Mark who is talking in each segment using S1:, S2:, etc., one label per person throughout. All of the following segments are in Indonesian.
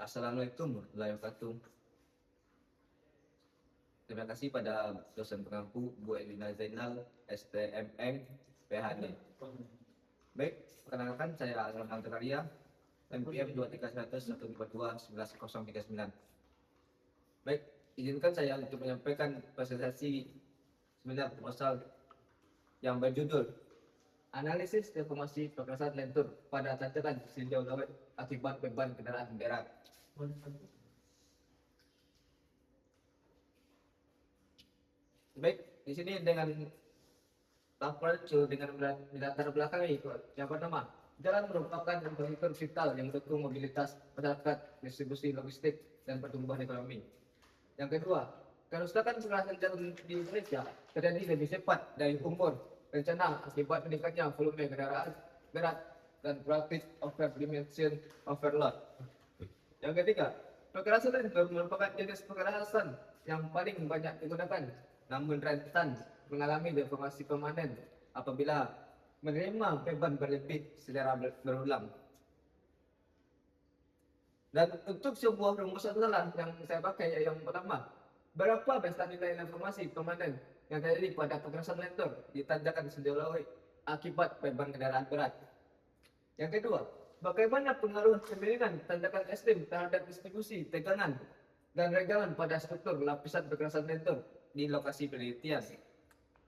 S1: Assalamualaikum warahmatullahi wabarakatuh. Terima kasih pada dosen pengampu Bu Elina Zainal, STMM, PhD. Baik, perkenalkan saya Rahman Teraria, MPM 2311122 Baik, izinkan saya untuk menyampaikan presentasi seminar proposal yang berjudul Analisis Deformasi Perkerasan Lentur pada tanjakan tinjau laut akibat beban kendaraan berat. Baik, di sini dengan laporan dengan latar belakang yang pertama, jalan merupakan infrastruktur vital yang mendukung mobilitas masyarakat, distribusi logistik, dan pertumbuhan ekonomi. Yang kedua, kerusakan perkerasan jalan di Indonesia terjadi lebih cepat dari umur rencana akibat meningkatnya volume kendaraan berat dan rapid overdimension overload. Yang ketiga, perkerasan lentur merupakan jenis perkerasan yang paling banyak digunakan, namun rentan mengalami deformasi permanen apabila menerima beban berlebih secara berulang. Dan untuk sebuah rumusan jalan yang saya pakai yang pertama, berapa besar nilai deformasi permanen yang terjadi pada perkerasan lentur di tanjakan tinjau laut akibat beban kendaraan berat. Yang kedua, bagaimana pengaruh kemiringan tanjakan ekstrim terhadap distribusi tegangan dan regangan pada struktur lapisan perkerasan lentur di lokasi penelitian.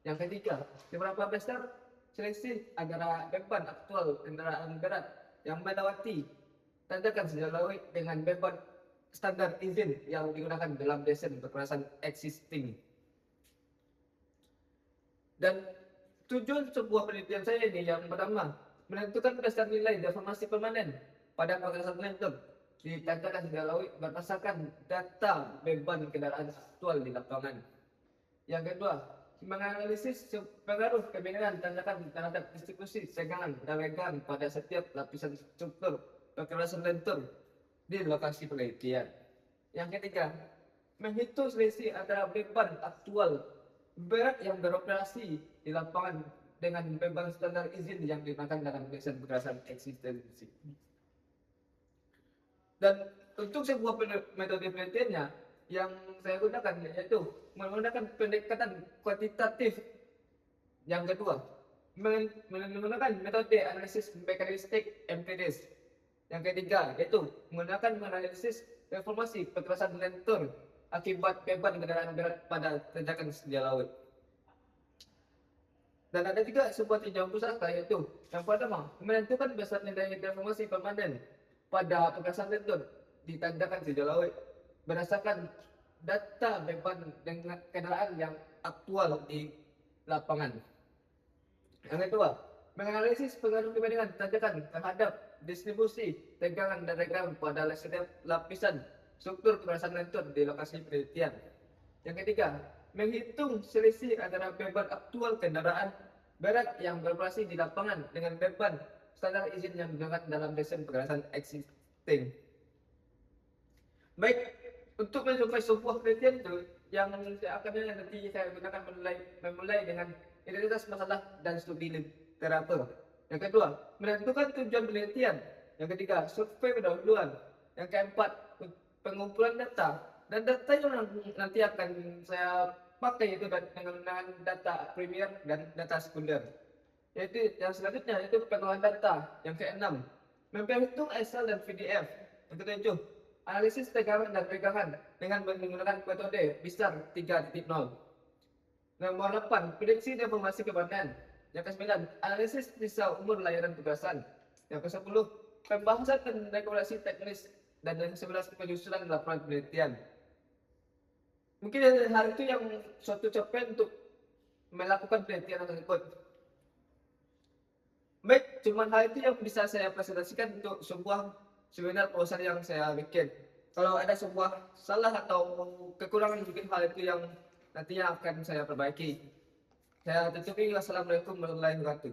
S1: Yang ketiga, seberapa besar selisih antara beban aktual kendaraan berat yang melewati tanjakan tinjau laut dengan beban standar izin yang digunakan dalam desain perkerasan existing. Dan tujuan sebuah penelitian saya ini yang pertama, menentukan dasar nilai deformasi permanen pada perkerasan lentur di tanjakan tinjau laut berdasarkan data beban kendaraan aktual di lapangan. Yang kedua, menganalisis pengaruh kemiringan tanjakan terhadap distribusi tegangan dan regangan pada setiap lapisan struktur perkerasan lentur di lokasi penelitian. Yang ketiga, menghitung selisih antara beban aktual berat yang beroperasi di lapangan dengan beban standar izin yang digunakan dalam desain perkerasan eksistensi. Dan untuk sebuah metode penelitiannya yang saya gunakan yaitu menggunakan pendekatan kuantitatif. Yang kedua, menggunakan metode analisis mekanistik empiris. Yang ketiga, yaitu menggunakan analisis deformasi perkerasan lentur akibat beban kendaraan berat pada tanjakan tinjau laut. Dan ada juga sebuah tinjauan pusaka yaitu yang pertama, menentukan besar nilai deformasi permanen pada perkerasan lentur di tanjakan tinjau laut berdasarkan data beban dengan kendaraan yang aktual di lapangan. Yang kedua, menganalisis pengaruh kemiringan tanjakan terhadap distribusi tegangan dan regangan pada setiap lapisan struktur perkerasan lentur di lokasi penelitian. Yang ketiga, menghitung selisih antara beban aktual kendaraan berat yang beroperasi di lapangan dengan beban standar izin yang digunakan dalam desain perkerasan existing. Baik, untuk mencapai sebuah penelitian itu yang saya akan nanti saya gunakan memulai dengan identitas masalah dan studi literatur. Yang kedua, menentukan tujuan penelitian. Yang ketiga, survei pendahuluan. Yang keempat, pengumpulan data. Dan data yang nanti akan saya pakai itu dengan data primer dan data sekunder. Yaitu yang selanjutnya itu pengolahan data. Yang keenam, memperhitung Excel dan PDF. Yang ketujuh, analisis tegangan dan regangan dengan menggunakan metode BISAR 3.0. Nomor 8, prediksi deformasi permanen. Yang ke-9, analisis sisa umur layanan tugasan. Yang ke-10, pembahasan dan rekomendasi teknis. Dan yang ke-11, penyusunan laporan penelitian. Mungkin hal itu yang suatu capaian untuk melakukan penelitian tersebut. Baik, cuma hal itu yang bisa saya presentasikan untuk sebuah seminar proposal yang saya bikin. Kalau ada sebuah salah atau kekurangan mungkin hal itu yang nantinya akan saya perbaiki. Saya tutupi. Wassalamualaikum warahmatullahi wabarakatuh.